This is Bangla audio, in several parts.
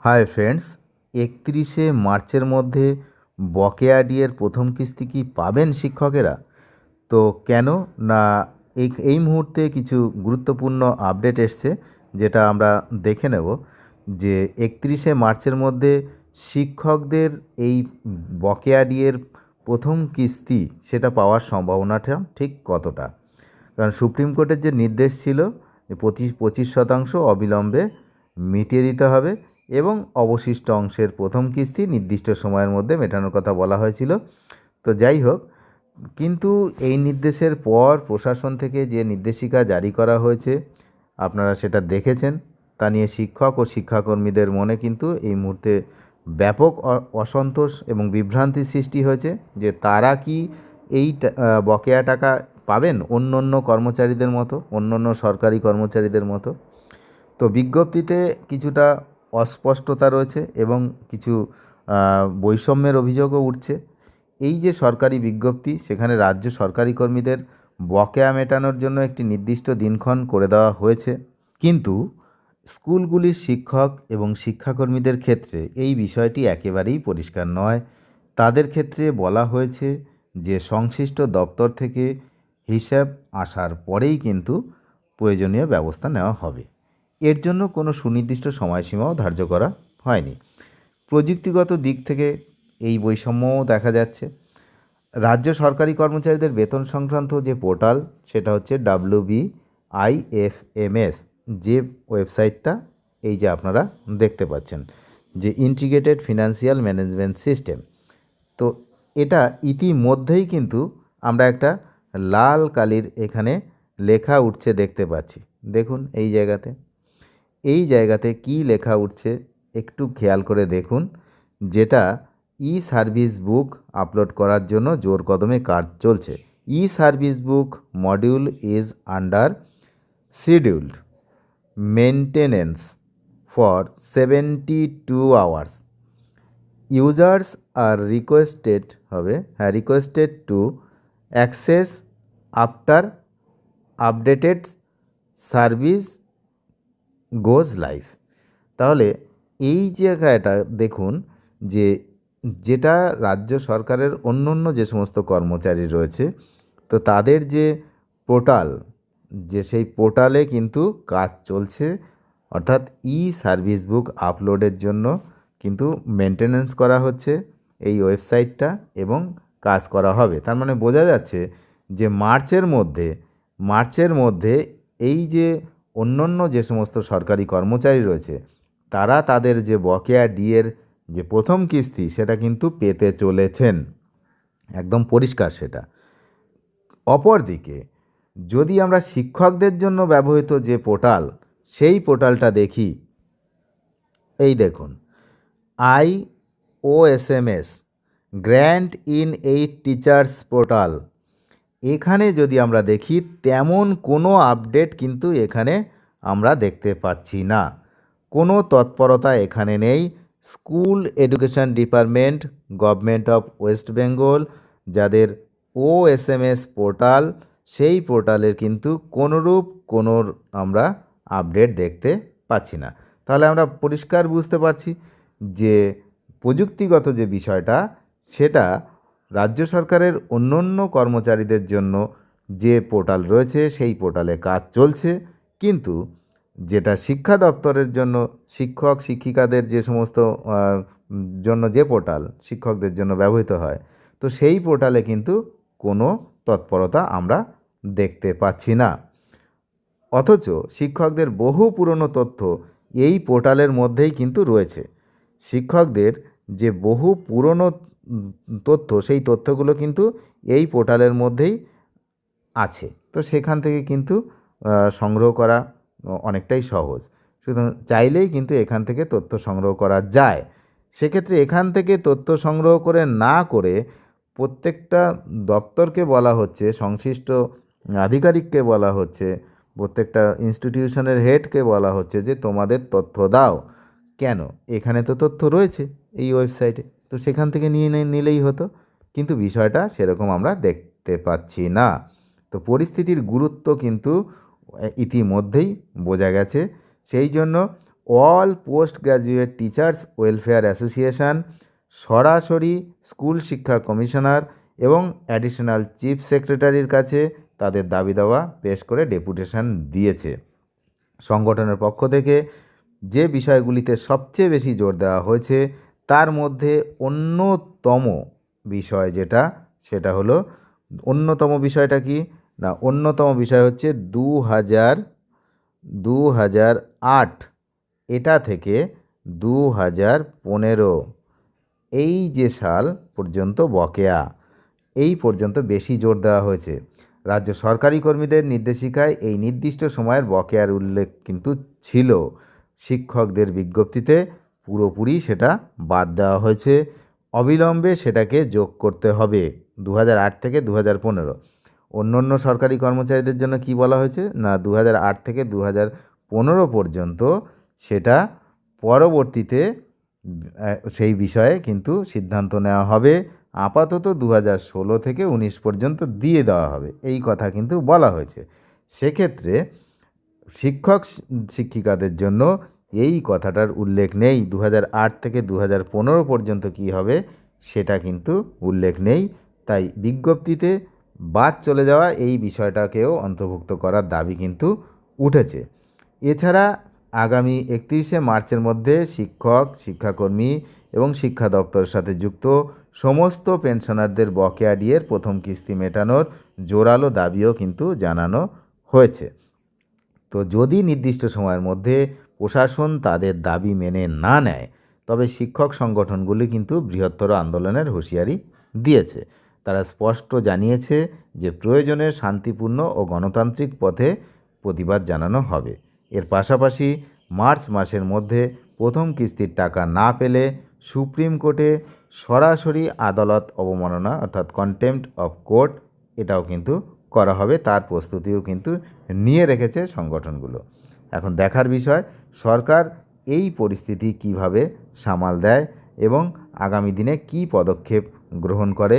হাই ফ্রেন্ডস, 31শে মার্চের মধ্যে বকেয়া ডিএর প্রথম কিস্তি কি পাবেন শিক্ষকেরা? তো কেন না, এই মুহূর্তে কিছু গুরুত্বপূর্ণ আপডেট এসছে, যেটা আমরা দেখে নেব যে 31শে মার্চের মধ্যে শিক্ষকদের এই বকেয়া ডিএর প্রথম কিস্তি সেটা পাওয়ার সম্ভাবনাটা ঠিক কতটা। কারণ সুপ্রিম কোর্টের যে নির্দেশ ছিল যে 25% অবিলম্বে মিটিয়ে দিতে হবে এবং অবশিষ্ট অংশের প্রথম কিস্তি নির্দিষ্ট সময়ের মধ্যে মেটানোর কথা বলা হয়েছিল। তো যাই হোক, কিন্তু এই নির্দেশের পর প্রশাসন থেকে যে নির্দেশিকা জারি করা হয়েছে আপনারা সেটা দেখেছেন। তা নিয়ে শিক্ষক ও শিক্ষাকর্মীদের মনে কিন্তু এই মুহূর্তে ব্যাপক অসন্তোষ এবং বিভ্রান্তির সৃষ্টি হয়েছে যে তারা কি এই বকেয়া টাকা পাবেন অন্য অন্য কর্মচারীদের মতো, অন্য অন্য সরকারি কর্মচারীদের মতো। তো বিজ্ঞপ্তিতে কিছুটা অস্পষ্টতা রয়েছে এবং কিছু বৈষম্যের অভিযোগও উঠছে। এই যে সরকারি বিজ্ঞপ্তি, সেখানে রাজ্য সরকারি কর্মীদের বকেয়া মেটানোর জন্য একটি নির্দিষ্ট দিনক্ষণ করে দেওয়া হয়েছে, কিন্তু স্কুলগুলির শিক্ষক এবং শিক্ষাকর্মীদের ক্ষেত্রে এই বিষয়টি একেবারেই পরিষ্কার নয়। তাদের ক্ষেত্রে বলা হয়েছে যে সংশ্লিষ্ট দপ্তর থেকে হিসাব আসার পরেই কিন্তু প্রয়োজনীয় ব্যবস্থা নেওয়া হবে। এর জন্য কোনো সুনির্দিষ্ট সময়সীমাও ধার্য করা হয়নি। প্রযুক্তিগত দিক থেকে এই বৈষম্যও দেখা যাচ্ছে। রাজ্য সরকারি কর্মচারীদের বেতন সংক্রান্ত যে পোর্টাল, সেটা হচ্ছে WBIFMS, যে ওয়েবসাইটটা এই যে আপনারা দেখতে পাচ্ছেন যে ইন্টিগ্রেটেড ফিনান্সিয়াল ম্যানেজমেন্ট সিস্টেম। তো এটা ইতিমধ্যেই কিন্তু আমরা একটা লাল কালির এখানে লেখা উঠছে দেখতে পাচ্ছি। দেখুন এই জায়গাতে কি লেখা উঠছে একটু খেয়াল করে দেখুন, যেটা ই সার্ভিস বুক আপলোড করার জন্য জোর কদমে কাজ চলছে। E service book module is under scheduled maintenance for 72 hours. Users are requested to access after updated service goes live. তাহলে এই জায়গাটা দেখুন যে যেটা রাজ্য সরকারের অন্য অন্য যে সমস্ত কর্মচারী রয়েছে, তো তাদের যে পোর্টাল, যে সেই পোর্টালে কিন্তু কাজ চলছে, অর্থাৎ ই সার্ভিস বুক আপলোডের জন্য কিন্তু মেনটেনেন্স করা হচ্ছে এই ওয়েবসাইটটা এবং কাজ করা হবে। তার মানে বোঝা যাচ্ছে যে মার্চের মধ্যে এই যে অন্যান্য যে সমস্ত সরকারি কর্মচারী রয়েছে, তারা তাদের যে বকেয়া ডিএর যে প্রথম কিস্তি সেটা কিন্তু পেতে চলেছেন, একদম পরিষ্কার সেটা। অপরদিকে যদি আমরা শিক্ষকদের জন্য ব্যবহৃত যে পোর্টাল, সেই পোর্টালটা দেখি, এই দেখুন IOSMS grant in aid teachers portal. এখানে যদি আমরা দেখি তেমন কোনো আপডেট কিন্তু এখানে আমরা দেখতে পাচ্ছি না, কোনো তৎপরতা এখানে নেই। School education department, government of West Bengal, যাদের OSMS পোর্টাল, সেই পোর্টালের কিন্তু কোনোরূপ কোনো আমরা আপডেট দেখতে পাচ্ছি না। তাহলে আমরা পরিষ্কার বুঝতে পারছি যে প্রযুক্তিগত যে বিষয়টা, সেটা রাজ্য সরকারের অন্য অন্য কর্মচারীদের জন্য যে পোর্টাল রয়েছে সেই পোর্টালে কাজ চলছে, কিন্তু যেটা শিক্ষা দপ্তরের জন্য শিক্ষক শিক্ষিকাদের যে সমস্ত জন্য যে পোর্টাল শিক্ষকদের জন্য ব্যবহৃত হয়, তো সেই পোর্টালে কিন্তু কোনো তৎপরতা আমরা দেখতে পাচ্ছি না। অথচ শিক্ষকদের বহু পুরনো তথ্য এই পোর্টালের মধ্যেই কিন্তু রয়েছে। শিক্ষকদের যে বহু পুরনো তথ্য, সেই তথ্যগুলো কিন্তু এই পোর্টালের মধ্যেই আছে। তো সেখান থেকে কিন্তু সংগ্রহ করা অনেকটাই সহজ। সুতরাং চাইলেই কিন্তু এখান থেকে তথ্য সংগ্রহ করা যায়। সেক্ষেত্রে এখান থেকে তথ্য সংগ্রহ করে না করে প্রত্যেকটা দপ্তরকে বলা হচ্ছে, সংশ্লিষ্ট আধিকারিককে বলা হচ্ছে, প্রত্যেকটা ইনস্টিটিউশনের হেডকে বলা হচ্ছে যে তোমাদের তথ্য দাও। কেন? এখানে তো তথ্য রয়েছে এই ওয়েবসাইটে, তো সেখান থেকে নিলেই হতো। কিন্তু বিষয়টা সেরকম আমরা দেখতে পাচ্ছি না। তো পরিস্থিতির গুরুত্ব কিন্তু ইতিমধ্যেই বোঝা গেছে। সেই জন্য all post graduate teachers welfare association সরাসরি স্কুল শিক্ষা কমিশনার এবং অ্যাডিশনাল চিফ সেক্রেটারির কাছে তাদের দাবি দাওয়া পেশ করে ডেপুটেশন দিয়েছে। সংগঠনের পক্ষ থেকে যে বিষয়গুলিতে সবচেয়ে বেশি জোর দেওয়া হয়েছে তার মধ্যে অন্যতম বিষয় সেটা হলো, অন্যতম বিষয়টা কি না, অন্যতম বিষয় হচ্ছে 2008 এটা থেকে 2015 এই যে সাল পর্যন্ত বকেয়া, এই পর্যন্ত বেশি জোর দেওয়া হয়েছে। রাজ্য সরকারি কর্মীদের নির্দেশিকায় এই নির্দিষ্ট সময়ের বকেয়ার উল্লেখ কিন্তু ছিল, শিক্ষকদের বিজ্ঞপ্তিতে পুরোপুরি সেটা বাদ দেওয়া হয়েছে। অবিলম্বে সেটাকে যোগ করতে হবে 2008 থেকে 2015। অন্য অন্য সরকারি কর্মচারীদের জন্য কি বলা হয়েছে না, 2008 থেকে 2015 পর্যন্ত সেটা পরবর্তীতে সেই বিষয়ে কিন্তু সিদ্ধান্ত নেওয়া হবে। আপাতত 2016 থেকে 19 পর্যন্ত দিয়ে দেওয়া হবে, এই কথা কিন্তু বলা হয়েছে। সেক্ষেত্রে শিক্ষক শিক্ষিকাদের জন্য এই কথাটার উল্লেখ নেই। 2008 থেকে 2015 পর্যন্ত কি হবে সেটা কিন্তু উল্লেখ নেই। তাই বিজ্ঞপ্তিতে বাদ চলে যাওয়া এই বিষয়টাকেও অন্তর্ভুক্ত করার দাবি কিন্তু উঠেছে। এছাড়া আগামী 31শে মার্চের মধ্যে শিক্ষক, শিক্ষাকর্মী এবং শিক্ষা দপ্তরের সাথে যুক্ত সমস্ত পেনশনারদের বকেয়া ডিএর প্রথম কিস্তি মেটানোর জোরালো দাবিও কিন্তু জানানো হয়েছে। তো যদি নির্দিষ্ট সময়ের মধ্যে প্রশাসন তাদের দাবি মেনে না নেয় তবে শিক্ষক সংগঠনগুলি কিন্তু বৃহত্তর আন্দোলনের হুঁশিয়ারি দিয়েছে। তারা স্পষ্ট জানিয়েছে যে প্রয়োজনে শান্তিপূর্ণ ও গণতান্ত্রিক পথে প্রতিবাদ জানানো হবে। এর পাশাপাশি মার্চ মাসের মধ্যে প্রথম কিস্তির টাকা না পেলে সুপ্রিম কোর্টে সরাসরি আদালত অবমাননা অর্থাৎ কন্টেম্পট অফ কোর্ট এটাও কিন্তু করা হবে, তার প্রস্তুতিও কিন্তু নিয়ে রেখেছে সংগঠনগুলো। এখন দেখার বিষয় সরকার এই পরিস্থিতি কিভাবে সামাল দেয় এবং আগামী দিনে কি পদক্ষেপ গ্রহণ করে,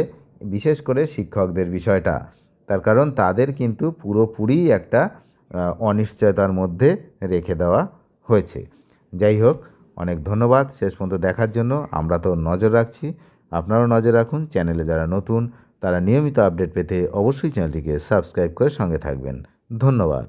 বিশেষ করে শিক্ষকদের বিষয়টা। তার কারণ তাদের কিন্তু পুরোপুরি একটা অনিশ্চয়তার মধ্যে রেখে দেওয়া হয়েছে। যাই হোক, অনেক ধন্যবাদ শেষ পর্যন্ত দেখার জন্য। আমরা তো নজর রাখছি, আপনারাও নজর রাখুন। চ্যানেলে যারা নতুন তারা নিয়মিত আপডেট পেতে অবশ্যই চ্যানেলটিকে সাবস্ক্রাইব করে সঙ্গে থাকবেন। ধন্যবাদ।